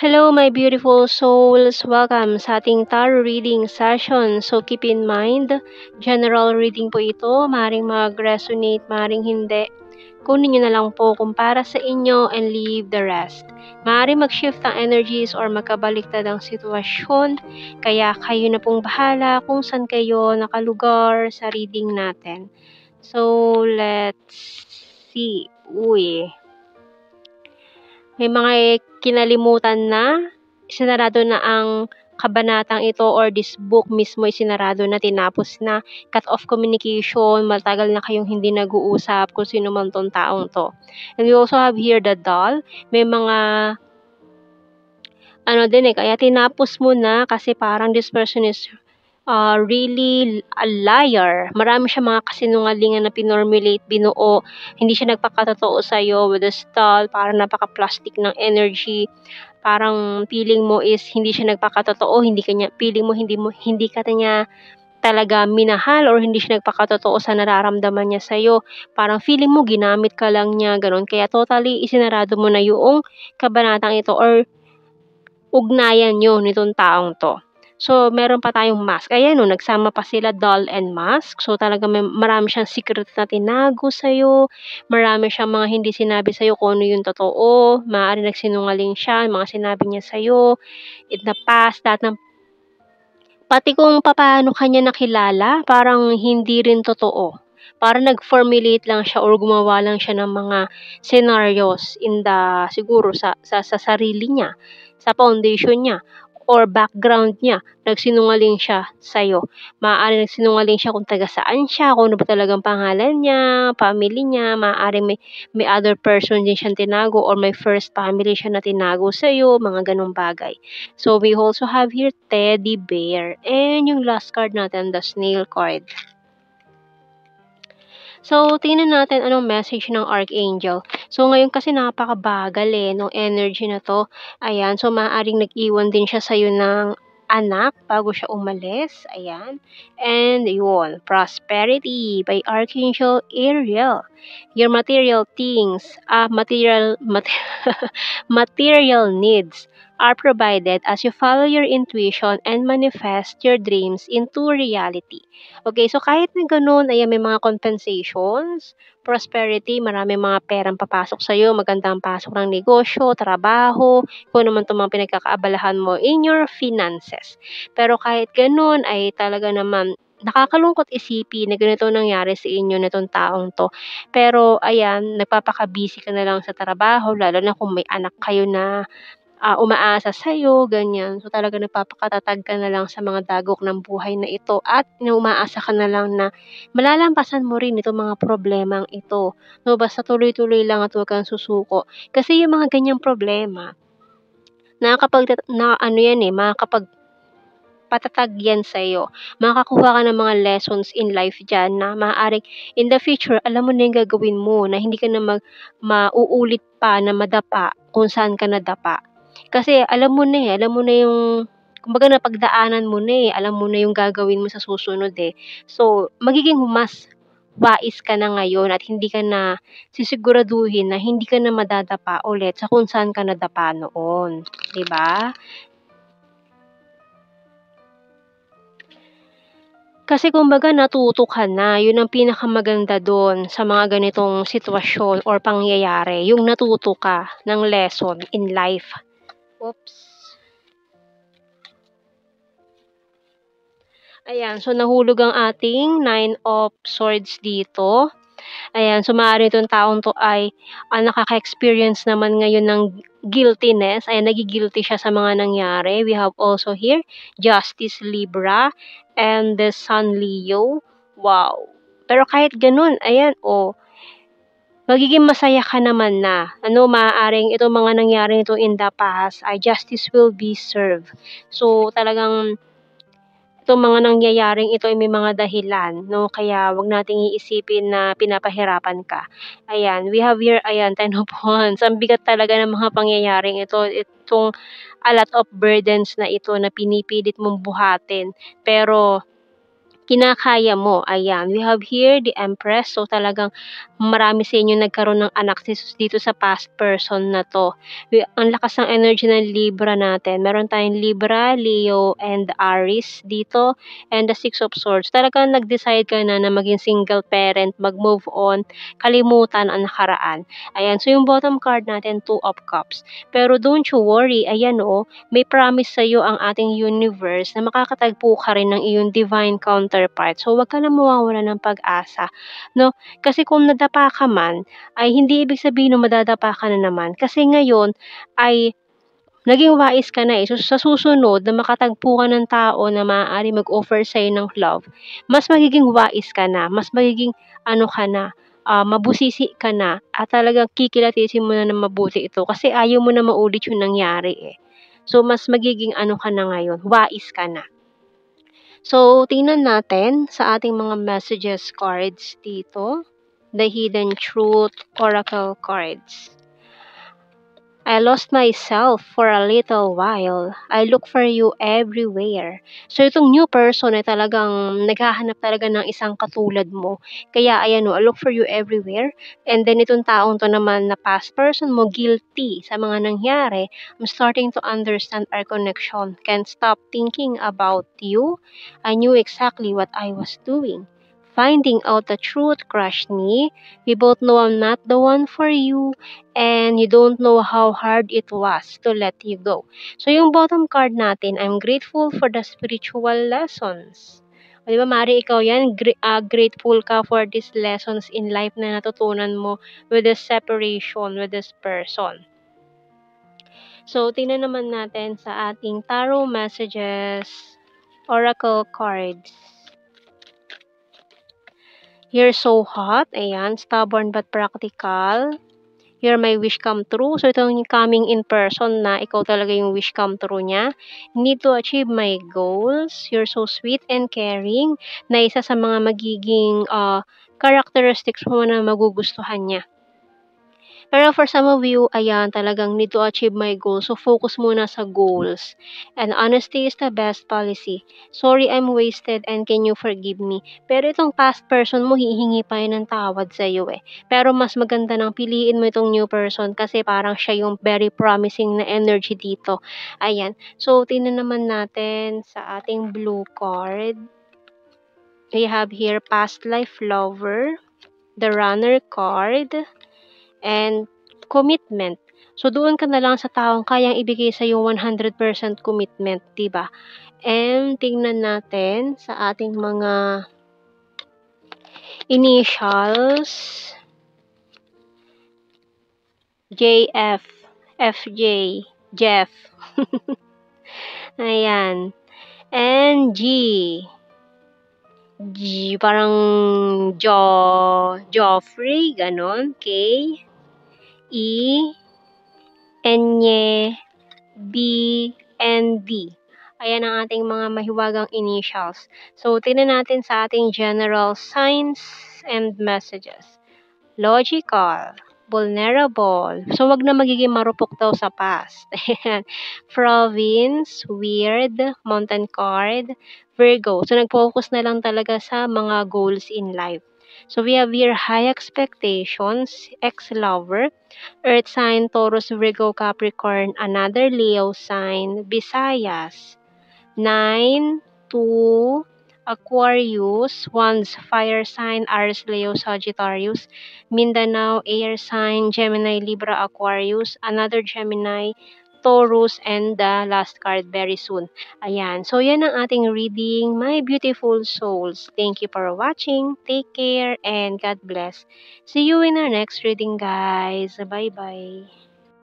Hello, my beautiful souls. Welcome sa ating tarot reading session. So, keep in mind, general reading po ito. Maring mag-resonate, maring hindi. Kunin nyo na lang po kung para sa inyo and leave the rest. Maaaring mag-shift ang energies or magkabaliktad ang sitwasyon. Kaya kayo na pong bahala kung saan kayo nakalugar sa reading natin. So, let's see. Uy, may mga kinalimutan na, sinarado na ang kabanatang ito or this book mismo ay sinarado na, tinapos na, cut off communication, matagal na kayong hindi nag-uusap kung sino man tong taong to. And we also have here the doll. May mga kaya tinapos mo na kasi parang this person is really a liar. Marami siya mga kasinungalingan na pinormulate, binuo. Hindi siya nagpakatotoo sa'yo with the style, parang napaka-plastic ng energy. Parang feeling mo is hindi siya nagpakatotoo, feeling mo hindi ka niya talaga minahal or hindi siya nagpakatotoo sa nararamdaman niya sa'yo. Parang feeling mo ginamit ka lang niya, ganun. Kaya totally isinarado mo na yung kabanatang ito or ugnayan nyo nitong taong to. So, meron pa tayong mask. Ayan, nagsama pa sila, doll and mask. So, talaga marami siyang secret na tinago sa'yo. Marami siyang mga hindi sinabi sa'yo kung ano yung totoo. Maaari nagsinungaling siya, mga sinabi niya sa'yo. In the past, pati kung paano kanya nakilala, parang hindi rin totoo. Parang nag-formulate lang siya or gumawa lang siya ng mga scenarios siguro sa sarili niya, sa foundation niya, or background niya. Nagsinungaling siya sa'yo. Maaari nagsinungaling siya kung taga saan siya, kung ano ba talagang pangalan niya, family niya. Maaari may other person din siyang tinago or may first family siya na tinago sa'yo, mga ganong bagay. So, we also have here teddy bear. And yung last card natin, the snail card. So, tingnan natin anong message ng Archangel. So, ngayon kasi napakabagal nung energy na to. Ayan, so maaaring nag-iwan din siya sa'yo ng anak bago siya umalis. Ayan. And yun, prosperity by Archangel Ariel. Your material things, material needs are provided as you follow your intuition and manifest your dreams into reality. Okay, so kahit na gano'n, ayan, may mga compensations, prosperity, marami mga perang papasok sa'yo, magandang pasok ng negosyo, trabaho, kung naman itong mga pinagkakaabalahan mo in your finances. Pero kahit gano'n, ay talaga naman, nakakalungkot isipin na ganito nangyari sa inyo nitong taong to. Pero ayan, nagpapaka-busy ka na lang sa trabaho, lalo na kung may anak kayo na umaasa sa'yo, ganyan. So, talaga nagpapakatatag ka na lang sa mga dagok ng buhay na ito at umaasa ka na lang na malalampasan mo rin itong mga problemang ito. No, basta tuloy-tuloy lang at huwag kang susuko. Kasi yung mga ganyang problema, makakapag-patatag yan sa'yo. Makakakuha ka ng mga lessons in life dyan na maaaring in the future, alam mo na yung gagawin mo na hindi ka na mauulit pa na madapa kung saan ka nadapa. Kasi alam mo na yung kumbaga napagdaanan mo na alam mo na yung gagawin mo sa susunod So, magiging mas wais ka na ngayon at hindi ka na sisiguraduhin na hindi ka na madadapa ulit sa kung saan ka nadapa noon, 'di ba? Kasi kumbaga natuto ka na, yun ang pinakamaganda doon sa mga ganitong sitwasyon or pangyayari, yung natuto ka ng lesson in life. Oops. Ayan, so nahulog ang ating 9 of Swords dito. Ayan, so maaari itong taong to ay nakaka-experience naman ngayon ng guiltiness. Ayan, nagigilty siya sa mga nangyari. We have also here Justice Libra and the Sun Leo. Wow. Pero kahit ganun, ayan, magiging masaya ka naman na. Maaaring itong mga nangyari nito in the past ay justice will be served. So, talagang itong mga nangyayaring ito ay may mga dahilan, no? Kaya wag nating iisipin na pinapahirapan ka. Ayan, we have here, ayan, 10 of Wands. Ang bigat talaga ng mga pangyayaring ito. Itong a lot of burdens na ito na pinipilit mong buhatin. Pero kinakaya mo. Ayan, we have here the Empress. So, talagang marami sa inyo nagkaroon ng anak dito sa past person na to. Ang lakas ng energy ng Libra natin. Meron tayong Libra, Leo, and Aries dito. And the Six of Swords. Talagang nag-decide ka na maging single parent, mag-move on, kalimutan ang nakaraan. Ayan, so yung bottom card natin, Two of Cups. Pero don't you worry, ayan may promise sa'yo ang ating universe na makakatagpo ka rin ng iyong divine counterpart. So, wag ka na mawawala ng pag-asa, no? Kasi kung nadapa ka man, ay hindi ibig sabihin na madadapa ka na naman. Kasi ngayon, ay naging wais ka na So, sa susunod na makatagpo ka ng tao na maaari mag-offer sa'yo ng love, mas magiging wais ka na, mas magiging ka na, mabusisi ka na, at talagang kikilatisin mo na ng mabuti ito kasi ayaw mo na maulit yung nangyari So, mas magiging ka na ngayon, wais ka na. So, tingnan natin sa ating mga messages cards dito. The Hidden Truth Oracle cards. I lost myself for a little while. I look for you everywhere. So, itong new person ay talagang naghahanap talaga ng isang katulad mo. Kaya, ayan I look for you everywhere. And then, itong taong to naman na past person mo, guilty sa mga nangyari. I'm starting to understand our connection. Can't stop thinking about you. I knew exactly what I was doing. Finding out the truth crushed me. We both know I'm not the one for you. And you don't know how hard it was to let you go. So, yung bottom card natin, I'm grateful for the spiritual lessons. O, di ba, Mari, ikaw yan, grateful ka for these lessons in life na natutunan mo with this separation with this person. So, tingnan naman natin sa ating tarot messages, oracle cards. You're so hot. Ayan, stubborn but practical. You're my wish come true. So, ito yung coming in person na ikaw talaga yung wish come true niya. Need to achieve my goals. You're so sweet and caring. Na isa sa mga magiging characteristics mo na magugustuhan niya. Pero for some of you, ayan, talagang need to achieve my goals. So, focus muna sa goals. And honesty is the best policy. Sorry, I'm wasted and can you forgive me? Pero itong past person mo, hihingi pa yun ng tawad sa'yo Pero mas maganda nang piliin mo itong new person kasi parang siya yung very promising na energy dito. Ayan. So, tingnan naman natin sa ating blue card. We have here past life lover, the runner card, and commitment. So, doon ka na lang sa taong kayang ibigay sa iyo 100% commitment, diba? And tingnan natin sa ating mga initials. JF, FJ, Jeff. Ayan. And G. Parang Joffrey, ganon. K. E, Enye, B, and D. Ayan ang ating mga mahiwagang initials. So, tingnan natin sa ating general signs and messages. Logical, vulnerable. So, wag na magiging marupok daw sa past. Province, weird, mountain card, Virgo. So, nag-focus na lang talaga sa mga goals in life. So, we have here high expectations, ex-lover, Earth sign, Taurus, Virgo, Capricorn, another Leo sign, Visayas, 9, 2, Aquarius, Wands, fire sign, Aries, Leo, Sagittarius, Mindanao, air sign, Gemini, Libra, Aquarius, another Gemini, Taurus, and the last card very soon. Ayan. So, yan ang ating reading, my beautiful souls. Thank you for watching. Take care and God bless. See you in our next reading, guys. Bye-bye.